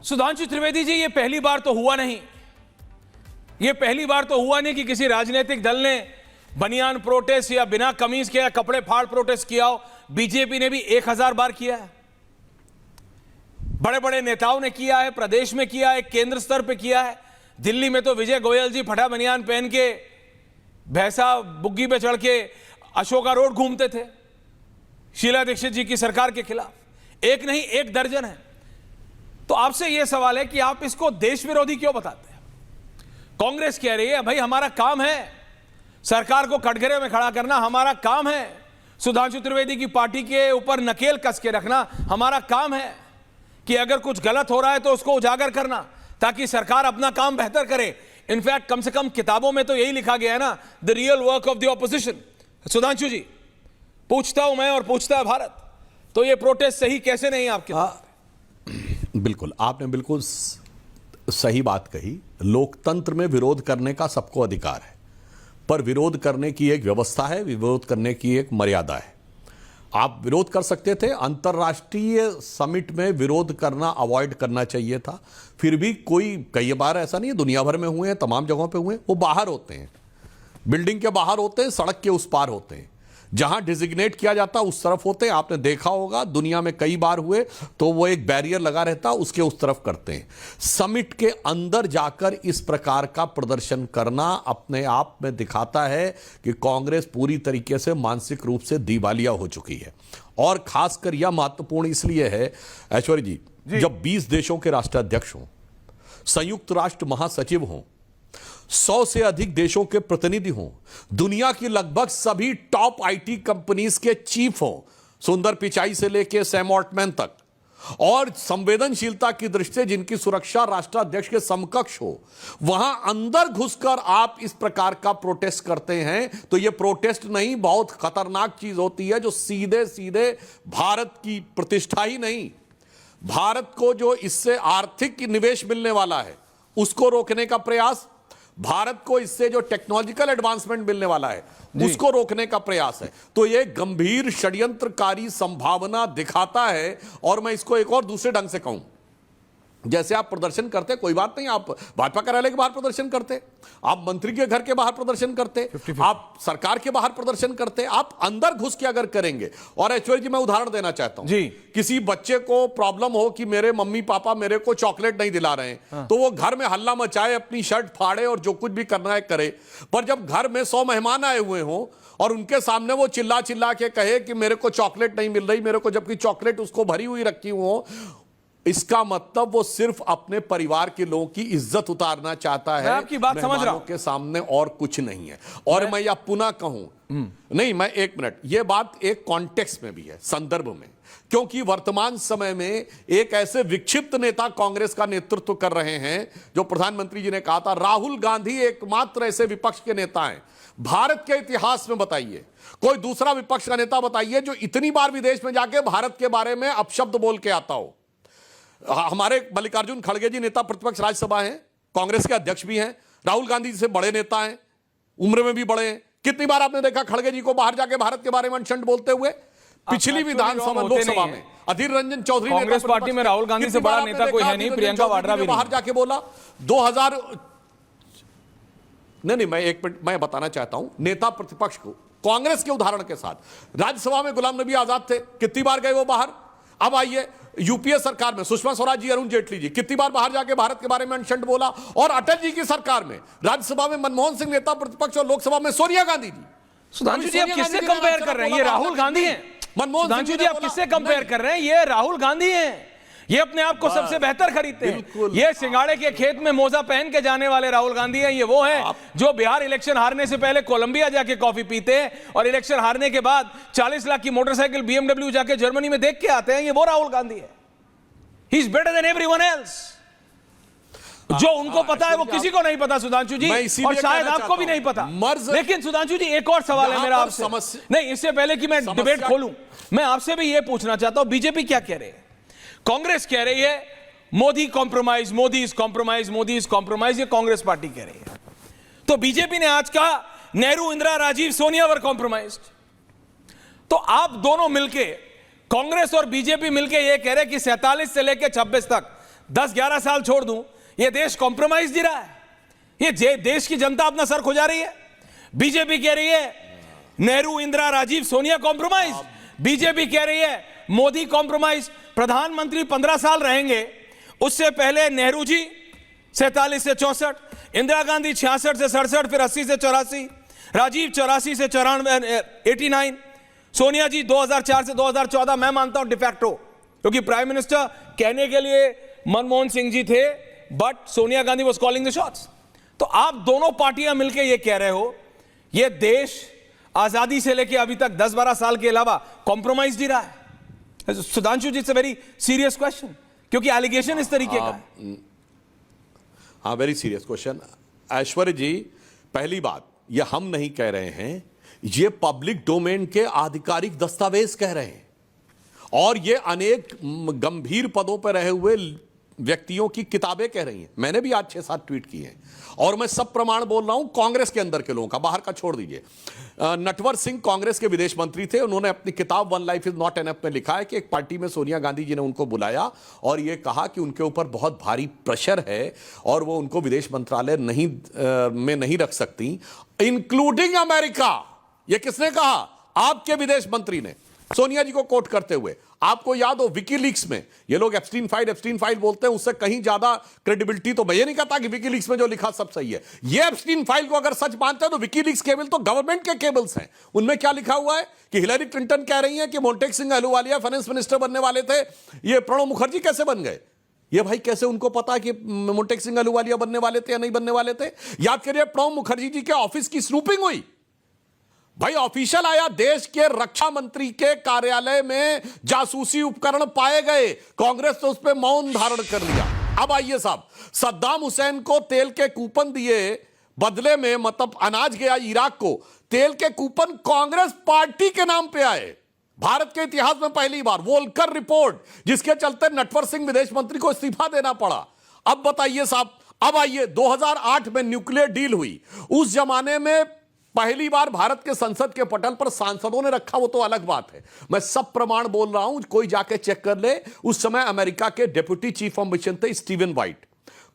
सुधांशु त्रिवेदी जी, ये पहली बार तो हुआ नहीं, ये पहली बार तो हुआ नहीं कि किसी राजनीतिक दल ने बनियान प्रोटेस्ट या बिना कमीज के या कपड़े फाड़ प्रोटेस्ट किया हो। बीजेपी ने भी 1000 बार किया है, बड़े बड़े नेताओं ने किया है, प्रदेश में किया है, केंद्र स्तर पे किया है। दिल्ली में तो विजय गोयल जी फटा बनियान पहन के भैंसा बुग्गी पे चढ़ के अशोका रोड घूमते थे शीला दीक्षित जी की सरकार के खिलाफ। एक नहीं, 1 दर्जन है। तो आपसे यह सवाल है कि आप इसको देश विरोधी क्यों बताते हैं? कांग्रेस कह रही है भाई हमारा काम है सरकार को कटघरे में खड़ा करना, हमारा काम है सुधांशु त्रिवेदी की पार्टी के ऊपर नकेल कस के रखना, हमारा काम है कि अगर कुछ गलत हो रहा है तो उसको उजागर करना ताकि सरकार अपना काम बेहतर करे। इनफैक्ट कम से कम किताबों में तो यही लिखा गया है ना, the real work of the opposition. Sudhanshu ji, पूछता हूं मैं और पूछता है भारत, तो ये प्रोटेस्ट सही कैसे नहीं आपके? बिल्कुल, आपने बिल्कुल सही बात कही। लोकतंत्र में विरोध करने का सबको अधिकार है, पर विरोध करने की एक व्यवस्था है, विरोध करने की एक मर्यादा है। आप विरोध कर सकते थे, अंतर्राष्ट्रीय समिट में विरोध करना अवॉइड करना चाहिए था। फिर भी कई बार ऐसा नहीं है, दुनिया भर में हुए हैं, तमाम जगहों पे हुए हैं, वो बाहर होते हैं, बिल्डिंग के बाहर होते हैं, सड़क के उस पार होते हैं, जहां डिजिग्नेट किया जाता उस तरफ होते हैं। आपने देखा होगा दुनिया में कई बार हुए तो वो एक बैरियर लगा रहता, उसके उस तरफ करते हैं। समिट के अंदर जाकर इस प्रकार का प्रदर्शन करना अपने आप में दिखाता है कि कांग्रेस पूरी तरीके से मानसिक रूप से दिवालिया हो चुकी है। और खासकर यह महत्वपूर्ण इसलिए है ऐश्वर्य जी, जब 20 देशों के राष्ट्राध्यक्ष हों, संयुक्त राष्ट्र महासचिव हों, 100 से अधिक देशों के प्रतिनिधि हों, दुनिया की लगभग सभी टॉप आईटी कंपनीज के चीफ हों, सुंदर पिचाई से लेकर सैम ऑल्टमैन तक, और संवेदनशीलता की दृष्टि से जिनकी सुरक्षा राष्ट्राध्यक्ष के समकक्ष हो, वहां अंदर घुसकर आप इस प्रकार का प्रोटेस्ट करते हैं तो यह प्रोटेस्ट नहीं, बहुत खतरनाक चीज होती है, जो सीधे सीधे भारत की प्रतिष्ठा ही नहीं, भारत को जो इससे आर्थिक निवेश मिलने वाला है उसको रोकने का प्रयास, भारत को इससे जो टेक्नोलॉजिकल एडवांसमेंट मिलने वाला है उसको रोकने का प्रयास है। तो यह गंभीर षड्यंत्रकारी संभावना दिखाता है। और मैं इसको एक और दूसरे ढंग से कहूं, जैसे आप प्रदर्शन करते, कोई बात नहीं, आप भाजपा कार्यालय के बाहर प्रदर्शन करते, आप मंत्री के घर के बाहर प्रदर्शन करते, आप सरकार के बाहर प्रदर्शन करते, आप अंदर घुस के अगर करेंगे। और ऐश्वर्य जी, मैं उदाहरण देना चाहता हूं जी, किसी बच्चे को प्रॉब्लम हो कि मेरे मम्मी पापा मेरे को चॉकलेट नहीं दिला रहे हैं, तो वो घर में हल्ला मचाए, अपनी शर्ट फाड़े और जो कुछ भी करना है करे। पर जब घर में 100 मेहमान आए हुए हों और उनके सामने वो चिल्ला चिल्ला के कहे कि मेरे को चॉकलेट नहीं मिल रही, मेरे को, जबकि चॉकलेट उसको भरी हुई रखी हो, इसका मतलब वो सिर्फ अपने परिवार के लोगों की इज्जत उतारना चाहता है। मैं आपकी बात समझ रहा हूं के सामने, और कुछ नहीं है। और मैं यह पुनः कहूं, नहीं, मैं 1 मिनट, यह बात एक कॉन्टेक्स्ट में भी है, संदर्भ में, क्योंकि वर्तमान समय में एक ऐसे विक्षिप्त नेता कांग्रेस का नेतृत्व कर रहे हैं, जो प्रधानमंत्री जी ने कहा था, राहुल गांधी एकमात्र ऐसे विपक्ष के नेता हैं भारत के इतिहास में, बताइए कोई दूसरा विपक्ष का नेता बताइए जो इतनी बार विदेश में जाके भारत के बारे में अपशब्द बोल के आता हो। हमारे मल्लिकार्जुन खड़गे जी नेता प्रतिपक्ष राज्यसभा हैं, कांग्रेस के अध्यक्ष भी हैं, राहुल गांधी जी से बड़े नेता हैं, उम्र में भी बड़े हैं। कितनी बार आपने देखा खड़गे जी को बाहर जाके भारत के बारे में अनशंड बोलते हुए? पिछली विधानसभा, लोकसभा में अधीर रंजन चौधरी, कांग्रेस पार्टी में राहुल गांधी से बड़ा नेता कोई है नहीं, प्रियंका वाड्रा भी बाहर जाके बोला 2000। नहीं, मैं 1 मिनट, मैं बताना चाहता हूं नेता प्रतिपक्ष को, कांग्रेस के उदाहरण के साथ। राज्यसभा में गुलाम नबी आजाद थे, कितनी बार गए वो बाहर? अब आइए यूपीए सरकार में सुषमा स्वराज जी, अरुण जेटली जी, कितनी बार बाहर जाके भारत के बारे में अनशंड बोला। और अटल जी की सरकार में राज्यसभा में मनमोहन सिंह नेता प्रतिपक्ष और लोकसभा में सोनिया गांधी जी। सुधांशु जी, आप किससे कंपेयर कर रहे हैं? ये राहुल गांधी हैं। सुधांशु जी, आप किससे कंपेयर कर रहे हैं? ये राहुल गांधी हैं। ये अपने आप को सबसे बेहतर खरीदते हैं। ये सिंगाड़े के खेत में मोजा पहन के जाने वाले राहुल गांधी हैं। ये वो हैं जो बिहार इलेक्शन हारने से पहले कोलंबिया जाके कॉफी पीते हैं और इलेक्शन हारने के बाद 40 लाख की मोटरसाइकिल BMW जाके जर्मनी में देख के आते हैं। ये वो राहुल गांधी है। He is better than everyone else. जो उनको पता है वो किसी को नहीं पता सुधांशु जी, और शायद आपको भी नहीं पता। लेकिन सुधांशु जी, एक और सवाल है मेरा आपसे, नहीं, इससे पहले कि मैं डिबेट खोलूं, मैं आपसे भी ये पूछना चाहता हूं, बीजेपी क्या कह रही है? कांग्रेस कह रही है Modi compromise, Modi is compromise, Modi is compromise, ये कांग्रेस पार्टी कह रही है। तो बीजेपी ने आज कहा नेहरू, इंदिरा, राजीव, सोनिया वर कॉम्प्रोमाइज्ड। तो आप दोनों मिलके, कांग्रेस और बीजेपी मिलके ये कह रहे कि 47 से लेकर 26 तक 10-11 साल छोड़ दूं, ये देश कॉम्प्रोमाइज जी रहा है। ये देश की जनता अपना सर खुजा रही है। बीजेपी कह रही है नेहरू, इंदिरा, राजीव, सोनिया कॉम्प्रोमाइज। बीजेपी कह रही है मोदी कॉम्प्रोमाइज। प्रधानमंत्री 15 साल रहेंगे, उससे पहले नेहरू जी 47 से 64, इंदिरा गांधी 66 से 67, फिर 80 से 84, राजीव 84 से 94, 89, सोनिया जी 2004 से 2014। मैं मानता हूं डिफैक्टो, क्योंकि प्राइम मिनिस्टर कहने के लिए मनमोहन सिंह जी थे, but Sonia Gandhi was calling the shots. तो आप दोनों पार्टियां मिलकर यह कह रहे हो यह देश आजादी से लेकर अभी तक 10-12 साल के अलावा कॉम्प्रोमाइज ही रहा है। Sudhanshu ji, it's a very serious question, क्योंकि एलिगेशन इस तरीके का है। हाँ, very serious question. Aishwarya ji, पहली बात, ये हम नहीं कह रहे हैं, ये पब्लिक डोमेन के आधिकारिक दस्तावेज कह रहे हैं, और ये अनेक गंभीर पदों पर रहे हुए व्यक्तियों की किताबें कह रही हैं। मैंने भी आज 6-7 ट्वीट किए हैं, और मैं सब प्रमाण बोल रहा हूं कांग्रेस के अंदर के लोगों का, बाहर का छोड़ दीजिए। नटवर सिंह कांग्रेस के विदेश मंत्री थे, उन्होंने अपनी किताब one life is not enough में लिखा है कि एक पार्टी में सोनिया गांधी जी ने उनको बुलाया और यह कहा कि उनके ऊपर बहुत भारी प्रेशर है और वो उनको विदेश मंत्रालय में नहीं रख सकती, इंक्लूडिंग अमेरिका। यह किसने कहा? आपके विदेश मंत्री ने, सोनिया जी को कोट करते हुए। आपको याद हो विकीलीक्स में ये लोग एप्स्टीन फाइल बोलते हैं, उससे कहीं ज्यादा क्रेडिबिलिटी तो मैं ये नहीं कहता कि विकीलीक्स में जो लिखा सब सही है। ये एप्स्टीन फाइल को अगर सच मानते हैं तो विकीलीक्स केबल तो गवर्नमेंट के केबल्स हैं। उनमें क्या लिखा हुआ है कि हिलरी क्लिंटन कह रही हैं कि मोंटेक सिंह अहलूवालिया फाइनेंस मिनिस्टर बनने वाले थे। ये प्रणब मुखर्जी कैसे बन गए? ये भाई कैसे उनको पता कि मोंटेक सिंह अहलूवालिया बनने वाले थे या नहीं बनने वाले थे? याद करिए, प्रणब मुखर्जी जी के ऑफिस की स्नूपिंग हुई। भाई ऑफिशियल आया, देश के रक्षा मंत्री के कार्यालय में जासूसी उपकरण पाए गए, कांग्रेस तो उस पर मौन धारण कर लिया। अब आइए साहब, सद्दाम हुसैन को तेल के कूपन दिए बदले में, मतलब अनाज गया इराक को, तेल के कूपन कांग्रेस पार्टी के नाम पे आए। भारत के इतिहास में पहली बार वोल्कर रिपोर्ट, जिसके चलते नटवर सिंह विदेश मंत्री को इस्तीफा देना पड़ा। अब बताइए साहब, अब आइए 2008 में न्यूक्लियर डील हुई। उस जमाने में पहली बार भारत के संसद के पटल पर सांसदों ने रखा, वो तो अलग बात है। मैं सब प्रमाण बोल रहा हूं, कोई जाके चेक कर ले। उस समय अमेरिका के डिप्टी चीफ ऑफ मिशन थे स्टीवन वाइट।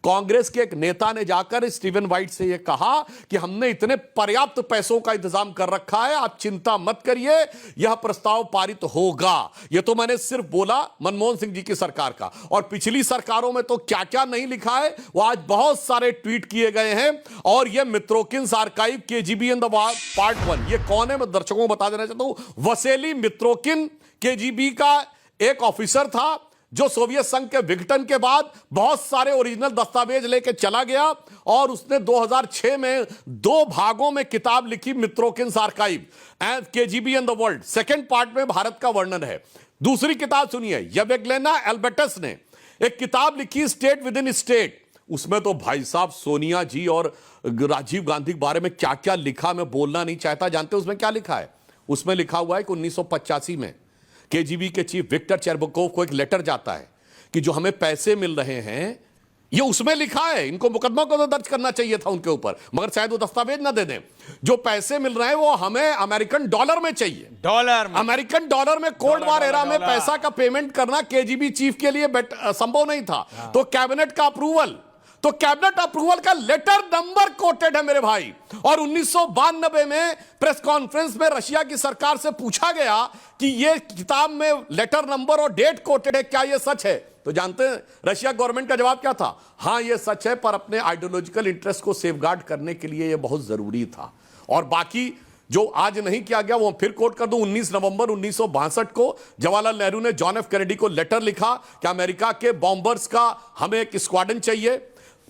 कांग्रेस के एक नेता ने जाकर स्टीवन वाइट से यह कहा कि हमने इतने पर्याप्त पैसों का इंतजाम कर रखा है, आप चिंता मत करिए, यह प्रस्ताव पारित होगा। यह तो मैंने सिर्फ बोला मनमोहन सिंह जी की सरकार का, और पिछली सरकारों में तो क्या क्या नहीं लिखा है वो आज बहुत सारे ट्वीट किए गए हैं। और यह Mitrokhin's archive KGB in the part 1, यह कौन है मैं दर्शकों को बता देना चाहता हूं। वसेली मित्रोकिन केजीबी का एक ऑफिसर था जो सोवियत संघ के विघटन के बाद बहुत सारे ओरिजिनल दस्तावेज लेके चला गया, और उसने 2006 में 2 भागों में किताब लिखी, Mitrokhin's archive and KGB in the world. Second part में भारत का वर्णन है। दूसरी किताब सुनिए, येवगेलिना एल्बर्टस ने एक किताब लिखी, स्टेट विद इन स्टेट। उसमें तो भाई साहब सोनिया जी और राजीव गांधी के बारे में क्या क्या लिखा, मैं बोलना नहीं चाहता। जानते हैं उसमें क्या लिखा है? उसमें लिखा हुआ है कि 1985 में केजीबी के चीफ विक्टर चेरबकोव को एक लेटर जाता है कि जो हमें पैसे मिल रहे हैं, ये उसमें लिखा है, इनको मुकदमा को तो दर्ज करना चाहिए था उनके ऊपर, मगर शायद वो दस्तावेज ना दे दें। जो पैसे मिल रहे हैं वो हमें अमेरिकन डॉलर में चाहिए, डॉलर में, अमेरिकन डॉलर में। कोल्ड वार एरा में पैसा का पेमेंट करना केजीबी चीफ के लिए संभव नहीं था। तो कैबिनेट का अप्रूवल, तो कैबिनेट अप्रूवल का लेटर नंबर कोटेड है मेरे भाई। और 1992 में प्रेस कॉन्फ्रेंस में रशिया की सरकार से पूछा गया कि यह किताब में लेटर नंबर और डेट कोटेड है, क्या यह सच है? तो जानते हैं रशिया गवर्नमेंट का जवाब क्या था? हां यह सच है, पर अपने आइडियोलॉजिकल इंटरेस्ट को सेफगार्ड करने के लिए यह बहुत जरूरी था। और बाकी जो आज नहीं किया गया वो फिर कोट कर दूं। 19 नवंबर 1962 को जवाहरलाल नेहरू ने जॉन एफ कैनेडी को लेटर लिखा कि अमेरिका के बॉम्बर्स का हमें एक स्क्वाड्रन चाहिए,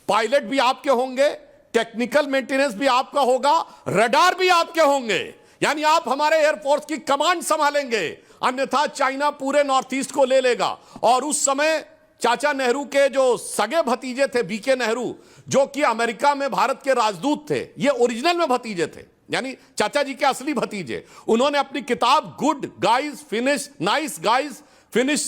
पायलट भी आपके होंगे, टेक्निकल मेंटेनेंस भी आपका होगा, रडार भी आपके होंगे, यानी आप हमारे एयरफोर्स की कमांड संभालेंगे, अन्यथा चाइना पूरे नॉर्थ ईस्ट को ले लेगा। और उस समय चाचा नेहरू के जो सगे भतीजे थे बीके नेहरू, जो कि अमेरिका में भारत के राजदूत थे, ये ओरिजिनल में भतीजे थे, यानी चाचा जी के असली भतीजे। उन्होंने अपनी किताब good guys finish nice guys finish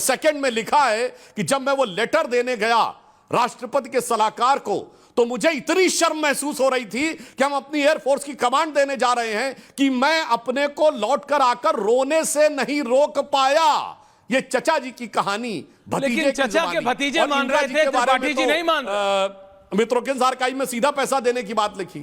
second में लिखा है कि जब मैं वो लेटर देने गया राष्ट्रपति के सलाहकार को, तो मुझे इतनी शर्म महसूस हो रही थी कि हम अपनी एयरफोर्स की कमांड देने जा रहे हैं कि मैं अपने को लौटकर आकर रोने से नहीं रोक पाया। यह चचा जी की कहानी भतीजे लेकिन की चचा के जुबानी। भतीजे और मान इंदिरा रहे जी थे, के बारे में त्रिपाठी जी नहीं मान मित्रों के आर्काइव में सीधा पैसा देने की बात लिखी।